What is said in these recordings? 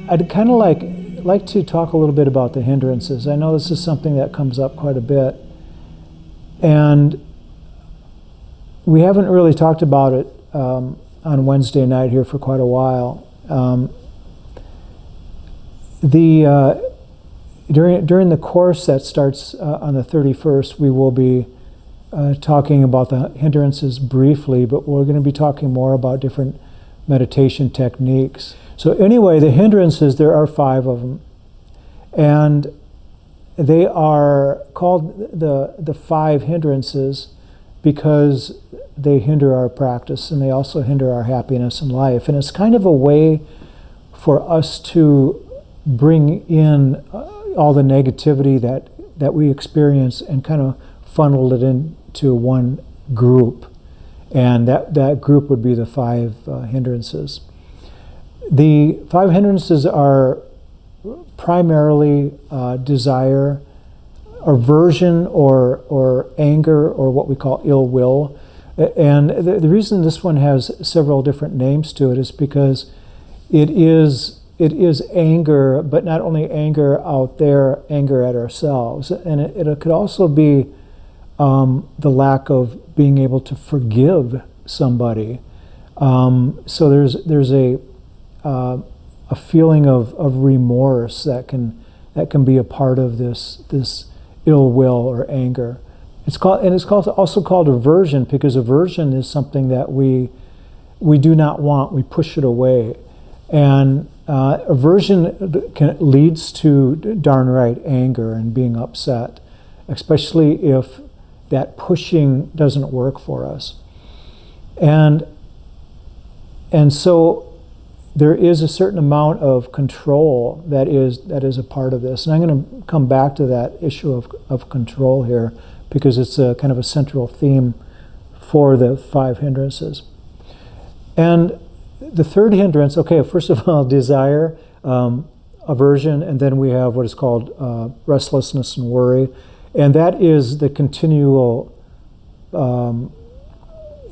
I'd kind of like to talk a little bit about the hindrances. I know this is something that comes up quite a bit, and we haven't really talked about it on Wednesday night here for quite a while. During the course that starts on the 31st, we will be talking about the hindrances briefly, but we're going to be talking more about different meditation techniques. So anyway, the hindrances, there are 5 of them, and they are called the 5 hindrances because they hinder our practice and they also hinder our happiness in life. And it's kind of a way for us to bring in all the negativity that we experience and kind of funnel it into one group. And that group would be the 5 hindrances. The 5 hindrances are primarily desire, aversion, or anger, or what we call ill will. And the reason this one has several different names to it is because it is anger, but not only anger out there, anger at ourselves. And it could also be the lack of being able to forgive somebody. So there's a feeling of remorse that can be a part of this ill will or anger. It's also called aversion, because aversion is something that we do not want. We push it away, and aversion leads to darn right anger and being upset, especially if that pushing doesn't work for us. And so there is a certain amount of control that is a part of this. And I'm going to come back to that issue of control here, because it's a kind of a central theme for the 5 hindrances. And the 3rd hindrance, okay, first of all, desire, aversion, and then we have what is called restlessness and worry. And that is the continual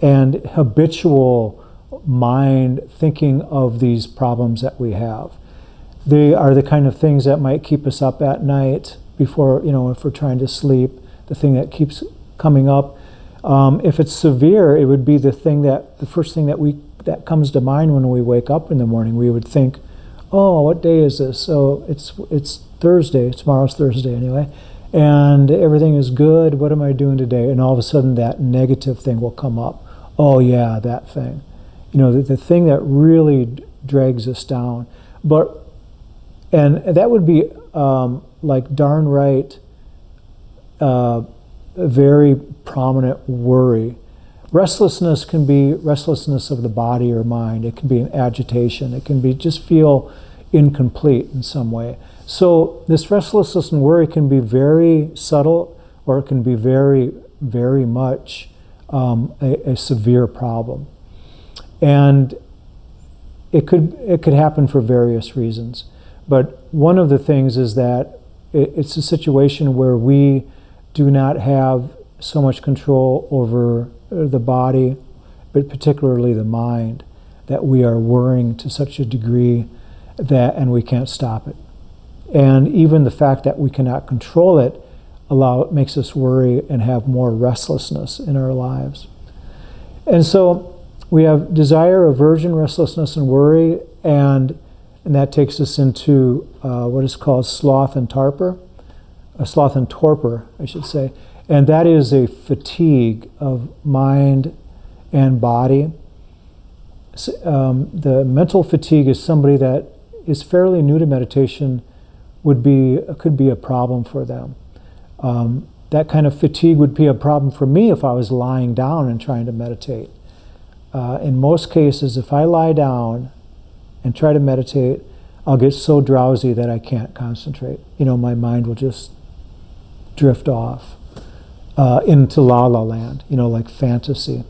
and habitual mind thinking of these problems that we have. They are the kind of things that might keep us up at night before, if we're trying to sleep, the thing that keeps coming up. If it's severe, it would be the first thing that comes to mind when we wake up in the morning. We would think, oh, what day is this? So it's Thursday, tomorrow's Thursday anyway, and everything is good. What am I doing today? And all of a sudden that negative thing will come up. Oh yeah, that thing. The thing that really drags us down. And that would be like darn right very prominent worry. Restlessness can be restlessness of the body or mind. It can be an agitation. It can be just feel incomplete in some way. So this restlessness and worry can be very subtle, or it can be very, very much a severe problem. And it could happen for various reasons. But one of the things is that it's a situation where we do not have so much control over the body, but particularly the mind, that we are worrying to such a degree and we can't stop it. And even the fact that we cannot control it makes us worry and have more restlessness in our lives. And so we have desire, aversion, restlessness, and worry, and that takes us into what is called sloth and torpor. Sloth and torpor, I should say. And that is a fatigue of mind and body. The mental fatigue is somebody that is fairly new to meditation could be a problem for them. That kind of fatigue would be a problem for me if I was lying down and trying to meditate. In most cases, if I lie down and try to meditate, I'll get so drowsy that I can't concentrate. My mind will just drift off into la-la land, like fantasy.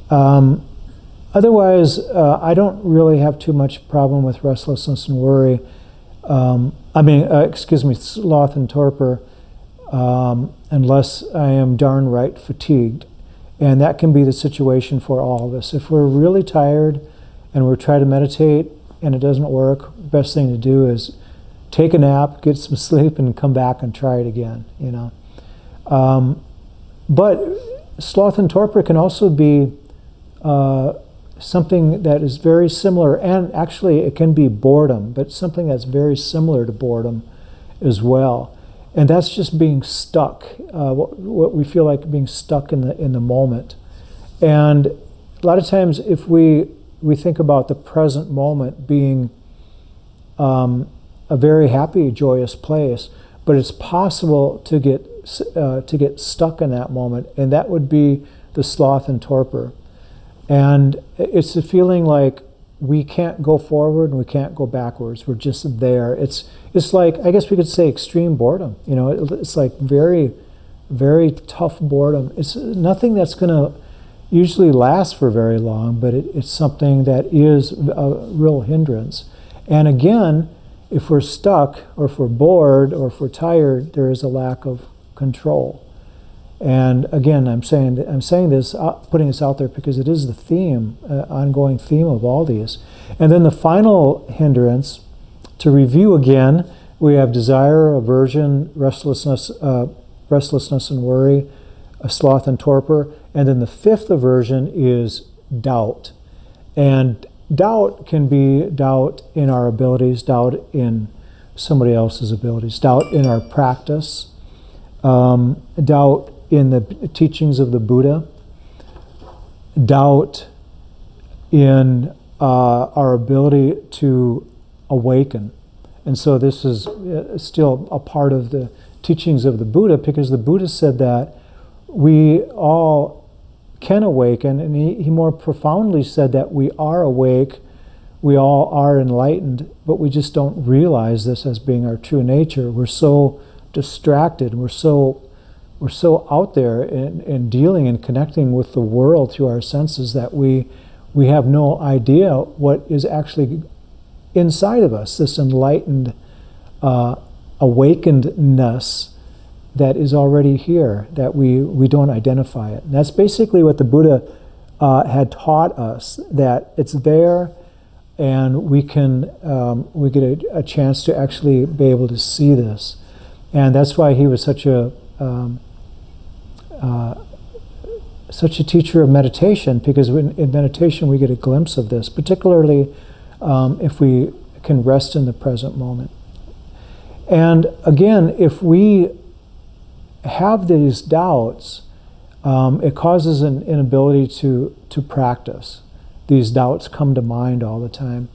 Otherwise, I don't really have too much problem with restlessness and worry. Sloth and torpor, unless I am darn right fatigued. And that can be the situation for all of us. If we're really tired and we're trying to meditate and it doesn't work, best thing to do is take a nap, get some sleep, and come back and try it again, you know. But sloth and torpor can also be something that is very similar, and actually it can be boredom, but something that's very similar to boredom as well. And that's just being stuck, what we feel like being stuck in the moment. And a lot of times if we think about the present moment being a very happy, joyous place, but it's possible to get stuck in that moment, and that would be the sloth and torpor. And it's a feeling like we can't go forward and we can't go backwards. We're just there. It's like, I guess we could say, extreme boredom. You know, it's like very, very tough boredom. It's nothing that's going to usually last for very long, but it's something that is a real hindrance. And again, if we're stuck, or if we're bored, or if we're tired, there is a lack of control. And again, I'm saying this, putting this out there because it is the theme, ongoing theme of all these. And then the final hindrance, to review again, we have desire, aversion, restlessness and worry, sloth and torpor. And then the fifth aversion is doubt. And doubt can be doubt in our abilities, doubt in somebody else's abilities, doubt in our practice, doubt in the teachings of the Buddha, doubt in our ability to awaken. And so this is still a part of the teachings of the Buddha, because the Buddha said that we all can awaken, and he more profoundly said that we are awake, we all are enlightened, but we just don't realize this as being our true nature. We're so distracted, we're so out there in dealing and connecting with the world through our senses that we have no idea what is actually inside of us, this enlightened awakenedness that is already here, that we don't identify it. And that's basically what the Buddha had taught us, that it's there, and we get a chance to actually be able to see this. And that's why he was such a teacher of meditation, because in meditation we get a glimpse of this, particularly if we can rest in the present moment. And again, if we have these doubts, it causes an inability to practice. These doubts come to mind all the time.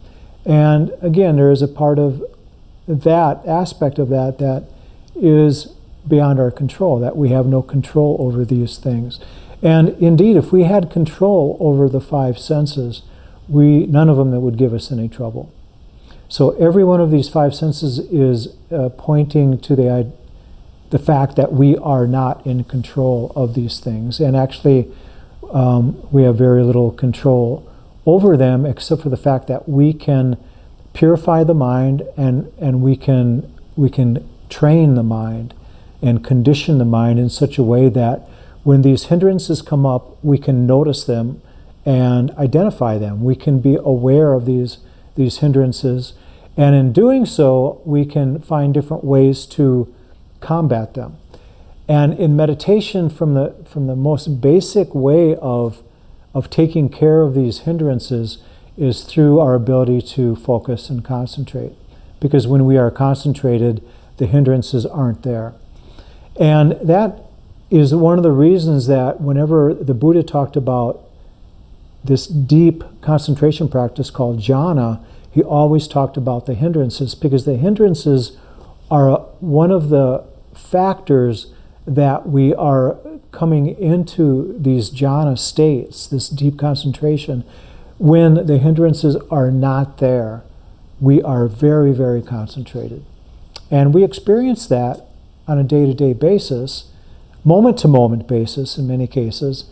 And again, there is a part of that aspect of that is beyond our control, that we have no control over these things. And indeed, if we had control over the five senses, none of them that would give us any trouble. So every one of these five senses is pointing to the fact that we are not in control of these things. And actually, we have very little control over them, except for the fact that we can purify the mind, and we can train the mind and condition the mind in such a way that when these hindrances come up, we can notice them and identify them. We can be aware of these hindrances, and in doing so, we can find different ways to combat them. And in meditation, from the most basic way of taking care of these hindrances is through our ability to focus and concentrate. Because when we are concentrated, the hindrances aren't there. And that is one of the reasons that whenever the Buddha talked about this deep concentration practice called jhana, he always talked about the hindrances, because the hindrances are one of the factors that we are coming into these jhana states, this deep concentration. When the hindrances are not there, we are very, very concentrated. And we experience that on a day-to-day basis, moment-to-moment basis in many cases,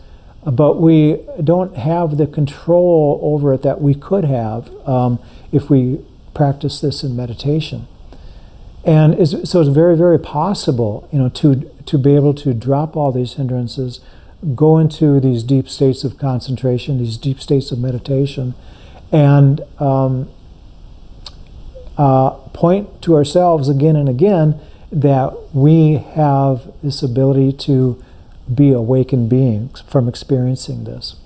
but we don't have the control over it that we could have if we practice this in meditation. And so it's very, very possible, to be able to drop all these hindrances, go into these deep states of concentration, these deep states of meditation, and point to ourselves again and again that we have this ability to be awakened beings from experiencing this.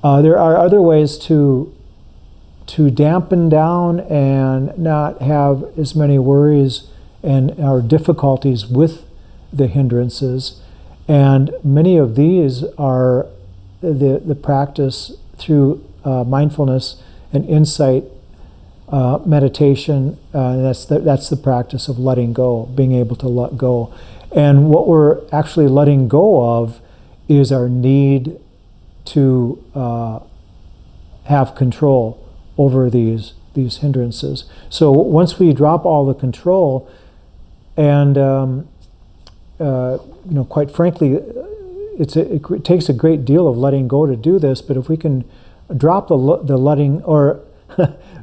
There are other ways to dampen down and not have as many worries and our difficulties with the hindrances. And many of these are the practice through mindfulness and insight meditation. That's the practice of letting go, being able to let go. And what we're actually letting go of is our need to have control over these hindrances. So once we drop all the control, and quite frankly, it takes a great deal of letting go to do this. But if we can drop the letting, or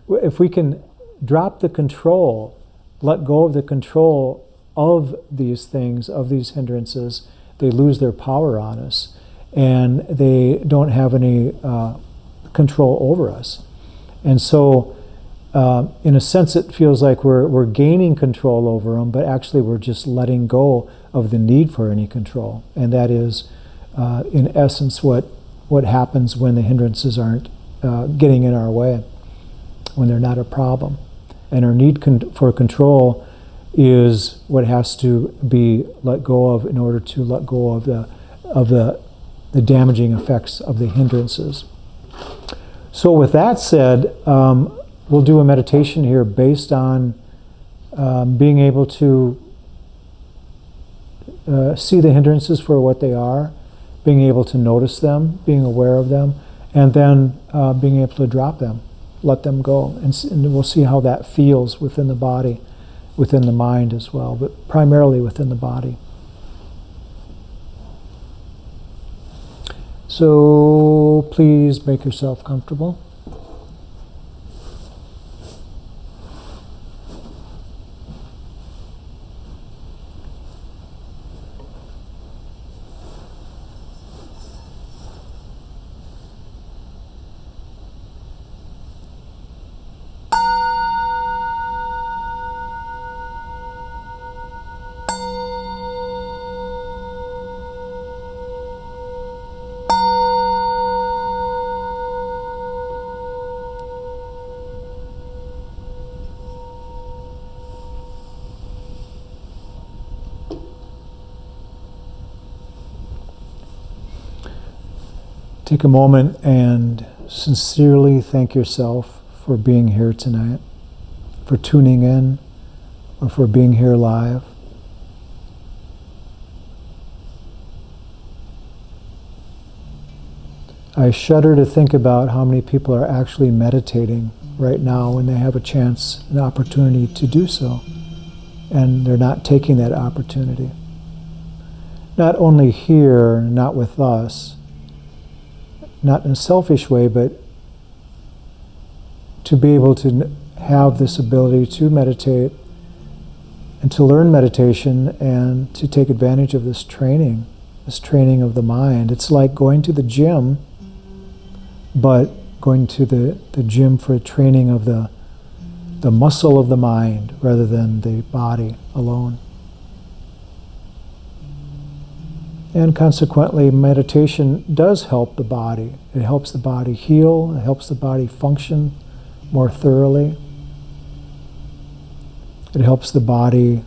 if we can drop the control, let go of the control of these things, of these hindrances, they lose their power on us, and they don't have any control over us. And so, in a sense, it feels like we're gaining control over them, but actually we're just letting go of the need for any control. And that is, in essence, what happens when the hindrances aren't getting in our way, when they're not a problem. And our need for control is what has to be let go of in order to let go of the damaging effects of the hindrances. So with that said, we'll do a meditation here based on being able to see the hindrances for what they are, being able to notice them, being aware of them, and then being able to drop them, let them go. And we'll see how that feels within the body, within the mind as well, but primarily within the body. So please make yourself comfortable. Take a moment and sincerely thank yourself for being here tonight, for tuning in, or for being here live. I shudder to think about how many people are actually meditating right now when they have a chance, an opportunity to do so, and they're not taking that opportunity. Not only here, not with us, not in a selfish way, but to be able to have this ability to meditate and to learn meditation and to take advantage of this training of the mind. It's like going to the gym, but going to the gym for training of the muscle of the mind rather than the body alone. And consequently, meditation does help the body. It helps the body heal. It helps the body function more thoroughly. It helps the body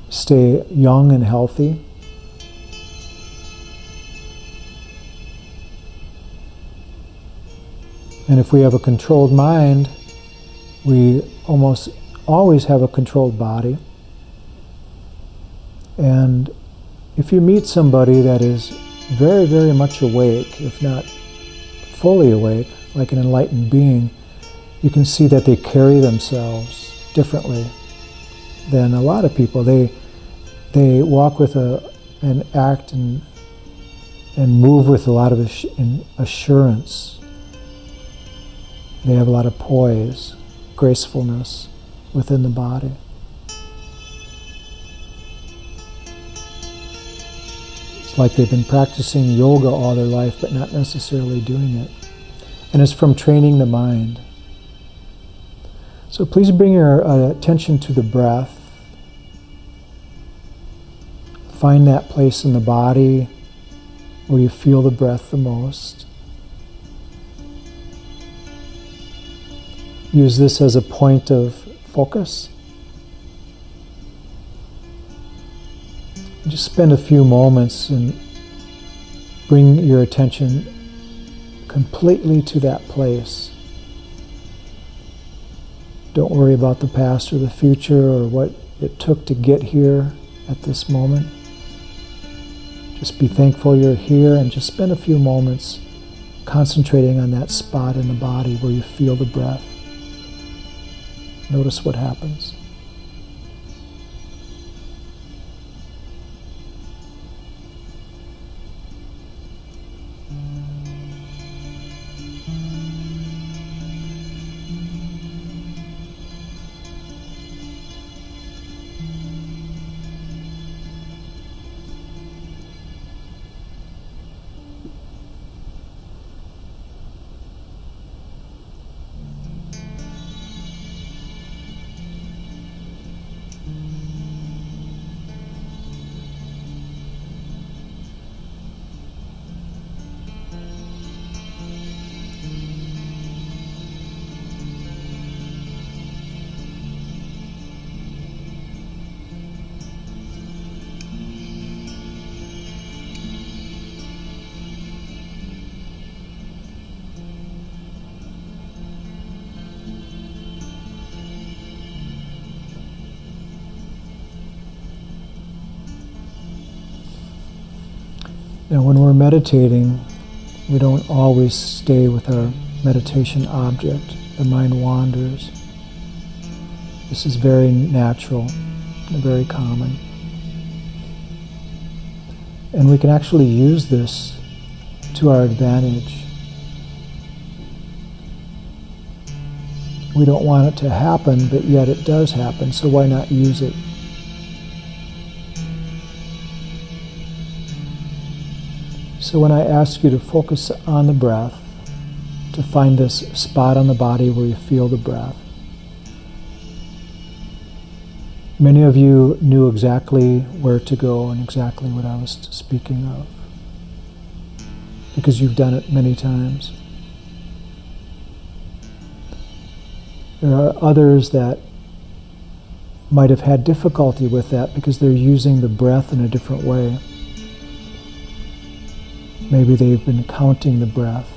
stay young and healthy. And if we have a controlled mind, we almost always have a controlled body. And if you meet somebody that is very, very much awake, if not fully awake, like an enlightened being, you can see that they carry themselves differently than a lot of people. They walk with and act and move with a lot of assurance. They have a lot of poise, gracefulness within the body. Like they've been practicing yoga all their life, but not necessarily doing it. And it's from training the mind. So please bring your attention to the breath. Find that place in the body where you feel the breath the most. Use this as a point of focus. Just spend a few moments and bring your attention completely to that place. Don't worry about the past or the future or what it took to get here at this moment. Just be thankful you're here and just spend a few moments concentrating on that spot in the body where you feel the breath. Notice what happens. Now, when we're meditating, we don't always stay with our meditation object. The mind wanders. This is very natural and very common. And we can actually use this to our advantage. We don't want it to happen, but yet it does happen, so why not use it? So when I ask you to focus on the breath, to find this spot on the body where you feel the breath, many of you knew exactly where to go and exactly what I was speaking of, because you've done it many times. There are others that might have had difficulty with that because they're using the breath in a different way. Maybe they've been counting the breath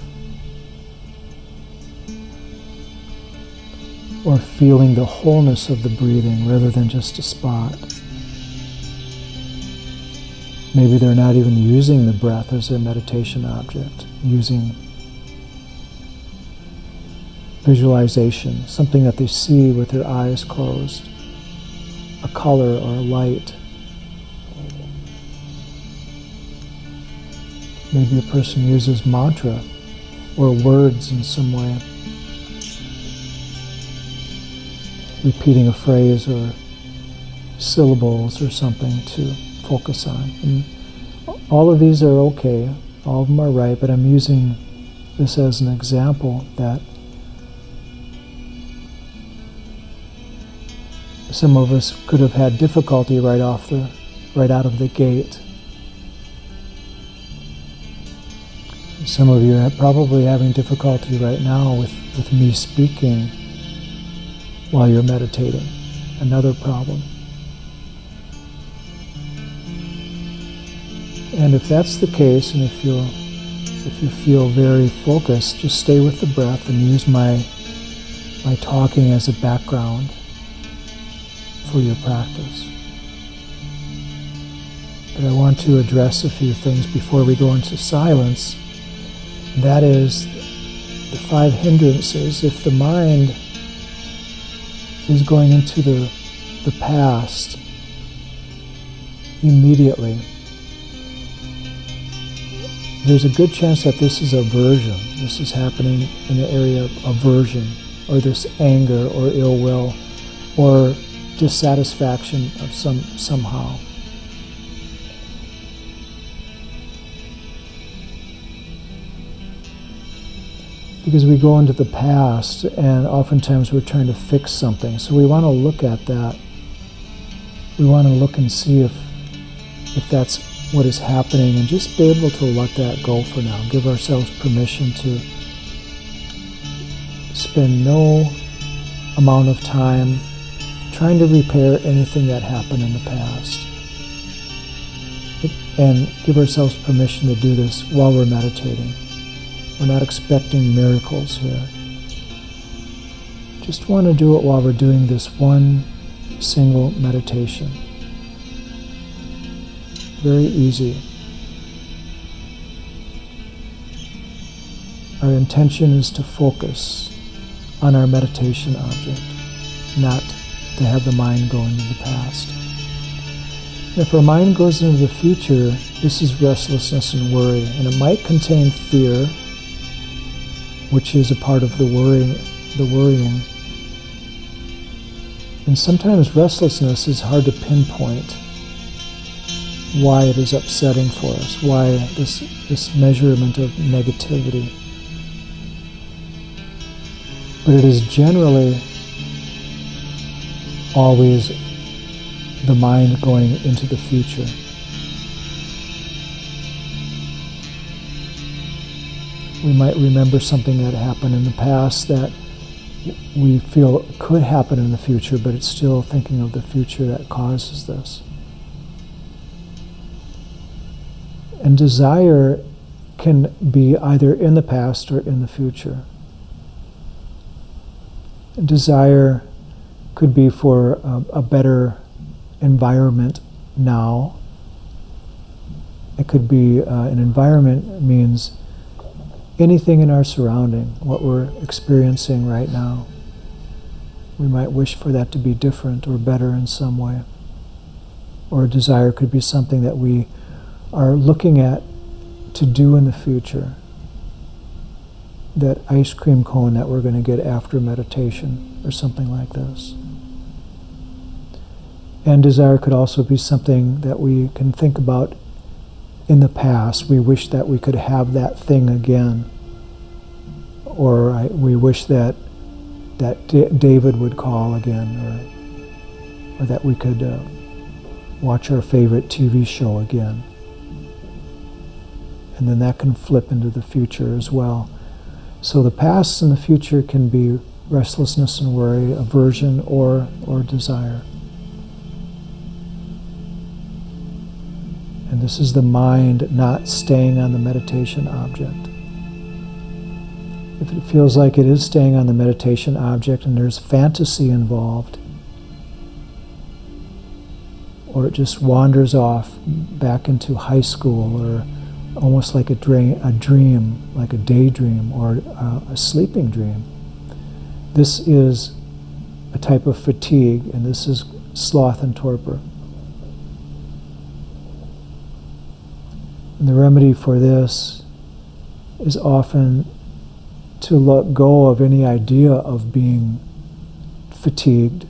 or feeling the wholeness of the breathing rather than just a spot. Maybe they're not even using the breath as their meditation object, using visualization, something that they see with their eyes closed, a color or a light. Maybe a person uses mantra or words in some way, repeating a phrase or syllables or something to focus on. And all of these are okay, all of them are right, but I'm using this as an example that some of us could have had difficulty right out of the gate. Some of you are probably having difficulty right now with me speaking while you're meditating. Another problem. And if that's the case, and if you feel very focused, just stay with the breath and use my talking as a background for your practice. But I want to address a few things before we go into silence. And that is the 5 hindrances. If the mind is going into the past immediately, there's a good chance that this is aversion. This is happening in the area of aversion, or this anger or ill will, or dissatisfaction of somehow. because we go into the past and oftentimes we're trying to fix something. So we want to look at that. We want to look and see if that's what is happening, and just be able to let that go for now. Give ourselves permission to spend no amount of time trying to repair anything that happened in the past. And give ourselves permission to do this while we're meditating. We're not expecting miracles here. Just want to do it while we're doing this one single meditation. Very easy. Our intention is to focus on our meditation object, not to have the mind go into the past. And if our mind goes into the future, this is restlessness and worry, and it might contain fear, which is a part of the worrying. And sometimes restlessness is hard to pinpoint why it is upsetting for us, why this measurement of negativity. But it is generally always the mind going into the future. We might remember something that happened in the past that we feel could happen in the future, but it's still thinking of the future that causes this. And desire can be either in the past or in the future. Desire could be for a better environment now. It could be an environment means anything in our surrounding, what we're experiencing right now. We might wish for that to be different or better in some way. Or a desire could be something that we are looking at to do in the future. That ice cream cone that we're going to get after meditation or something like this. And desire could also be something that we can think about in the past. We wish that we could have that thing again. Or we wish that David would call again, or that we could watch our favorite TV show again. And then that can flip into the future as well. So the past and the future can be restlessness and worry, aversion, or desire. And this is the mind not staying on the meditation object. If it feels like it is staying on the meditation object and there's fantasy involved, or it just wanders off back into high school, or almost like a dream, like a daydream, or a sleeping dream, this is a type of fatigue, and this is sloth and torpor. And the remedy for this is often to let go of any idea of being fatigued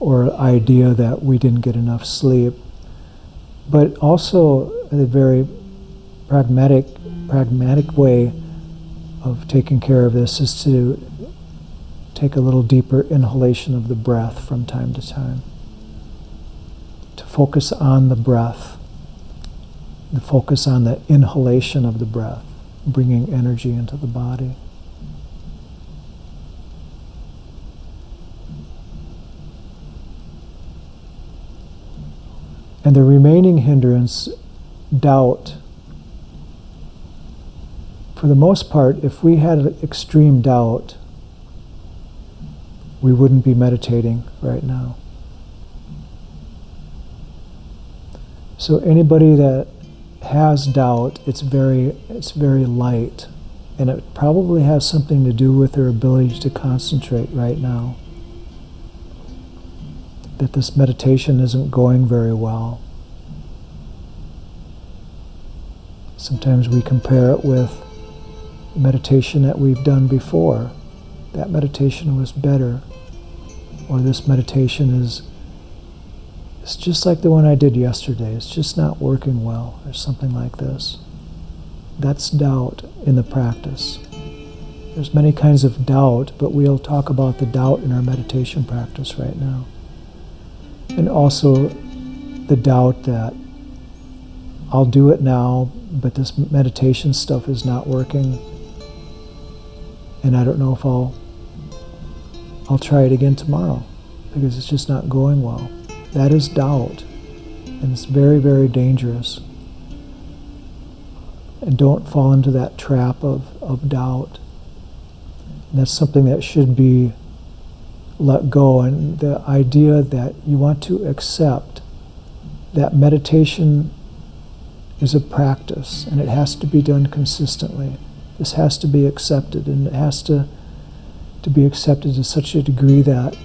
or idea that we didn't get enough sleep, but also a very pragmatic way of taking care of this is to take a little deeper inhalation of the breath from time to time. To focus on the breath, to focus on the inhalation of the breath, bringing energy into the body. And the remaining hindrance, doubt. For the most part, if we had extreme doubt, we wouldn't be meditating right now. So anybody that has doubt, it's very light, and it probably has something to do with their ability to concentrate right now. That this meditation isn't going very well. Sometimes we compare it with meditation that we've done before. That meditation was better. Or this meditation it's just like the one I did yesterday. It's just not working well, or something like this. That's doubt in the practice. There's many kinds of doubt, but we'll talk about the doubt in our meditation practice right now. And also the doubt that I'll do it now, but this meditation stuff is not working, and I don't know if I'll try it again tomorrow because it's just not going well. That is doubt, and it's very, very dangerous. And don't fall into that trap of doubt. And that's something that should be let go. And the idea that you want to accept that meditation is a practice, and it has to be done consistently. This has to be accepted, and it has to be accepted to such a degree that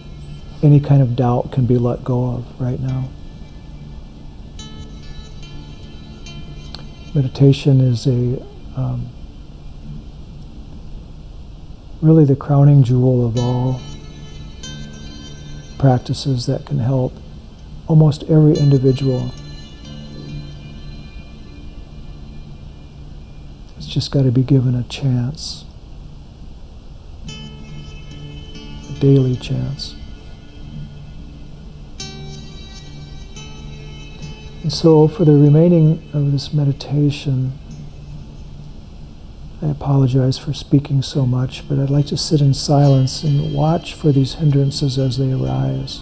any kind of doubt can be let go of right now. Meditation is really the crowning jewel of all practices that can help almost every individual. It's just got to be given a chance, a daily chance. And so for the remaining of this meditation, I apologize for speaking so much, but I'd like to sit in silence and watch for these hindrances as they arise.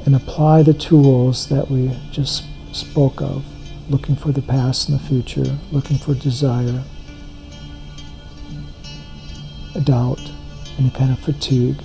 And apply the tools that we just spoke of, looking for the past and the future, looking for desire, a doubt, any kind of fatigue.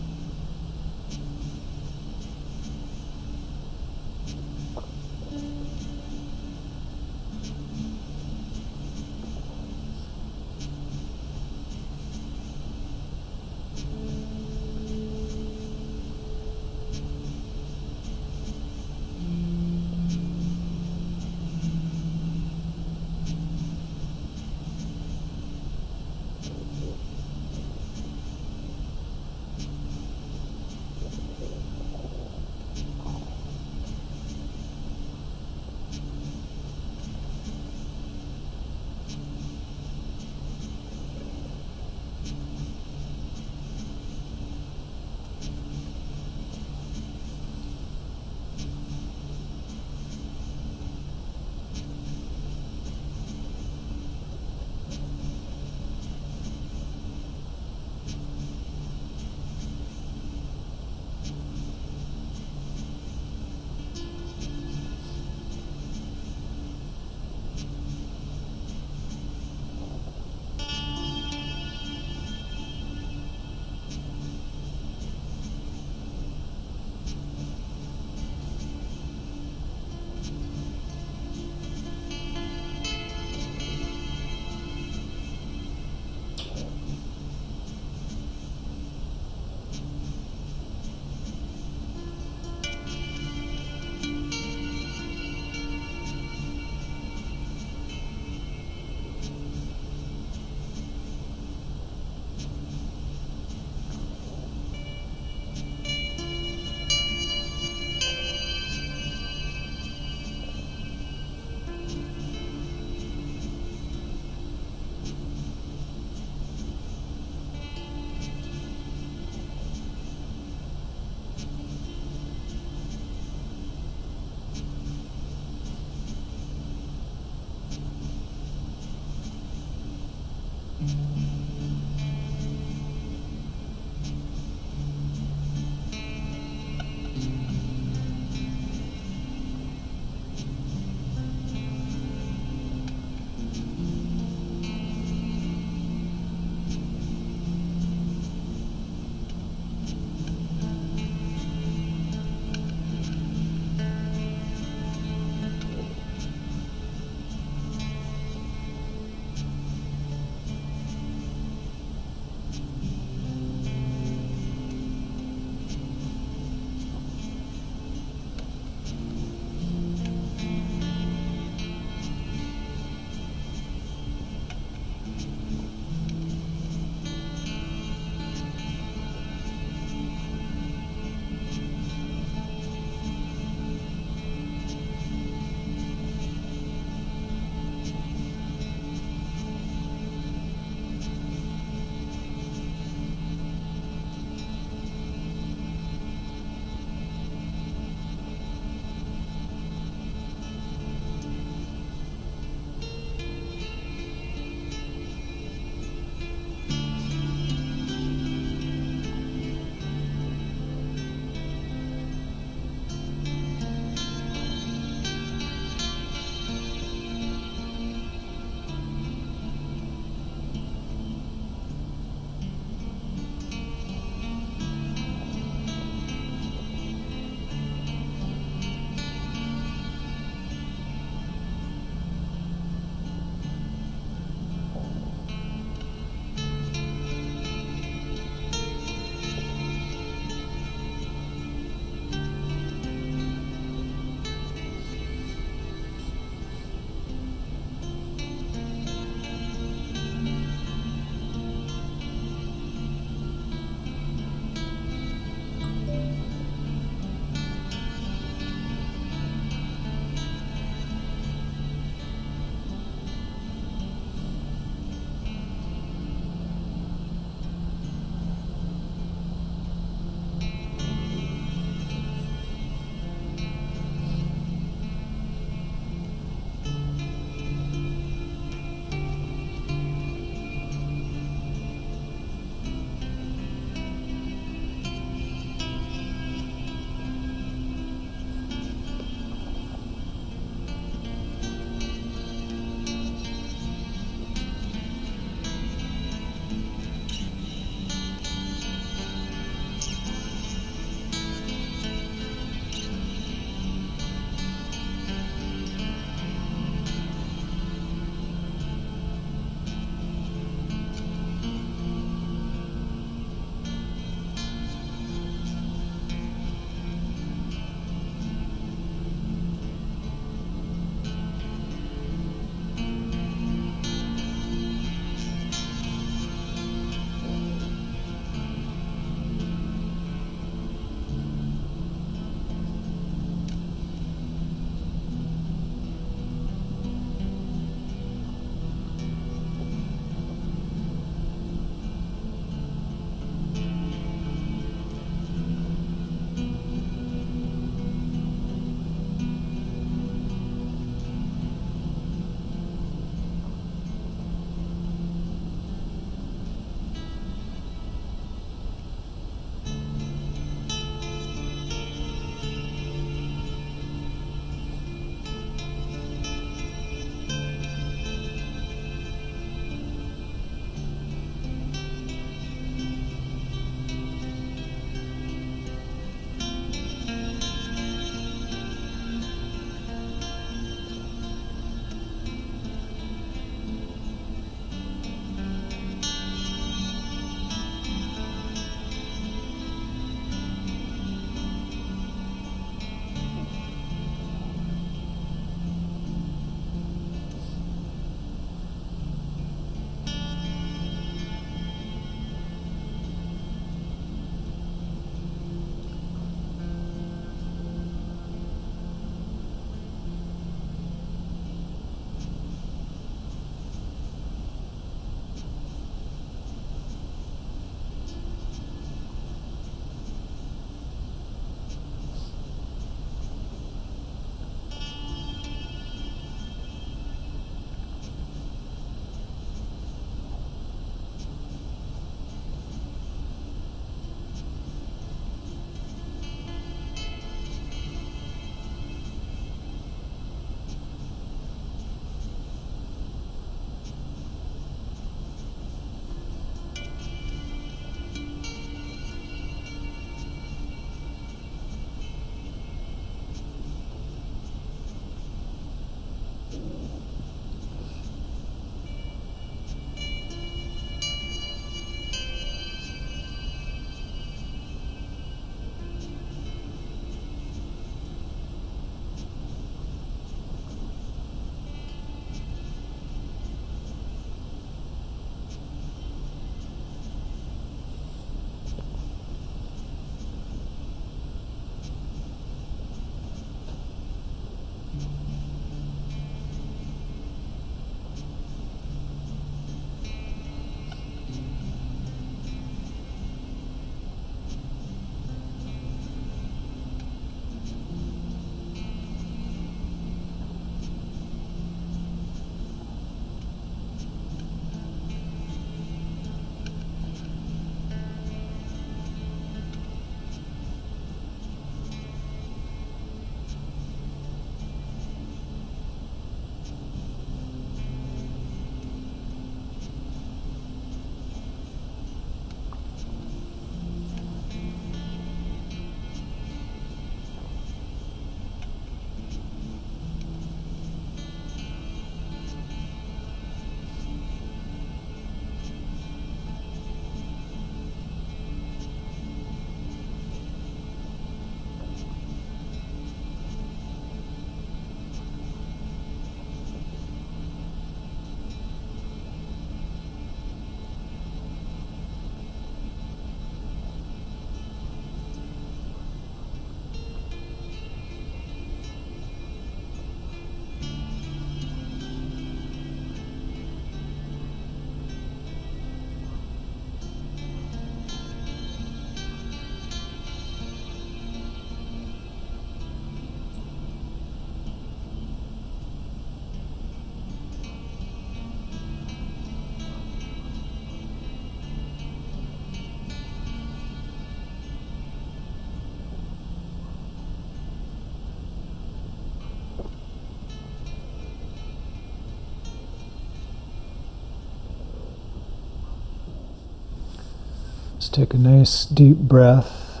Let's take a nice deep breath,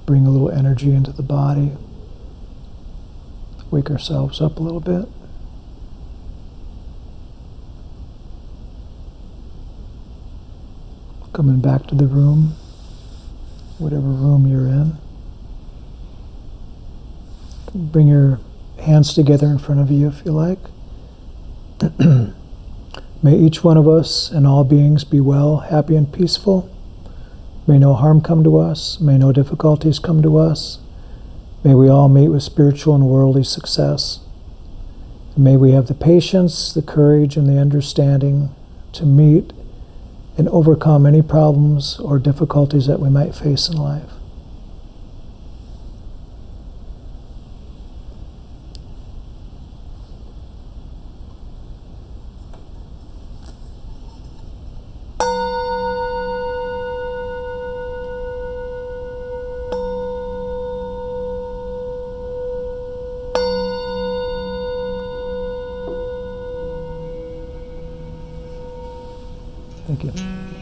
bring a little energy into the body, wake ourselves up a little bit. Coming back to the room, whatever room you're in. Bring your hands together in front of you if you like. May each one of us and all beings be well, happy, and peaceful. May no harm come to us. May no difficulties come to us. May we all meet with spiritual and worldly success. And may we have the patience, the courage, and the understanding to meet and overcome any problems or difficulties that we might face in life. Thank you.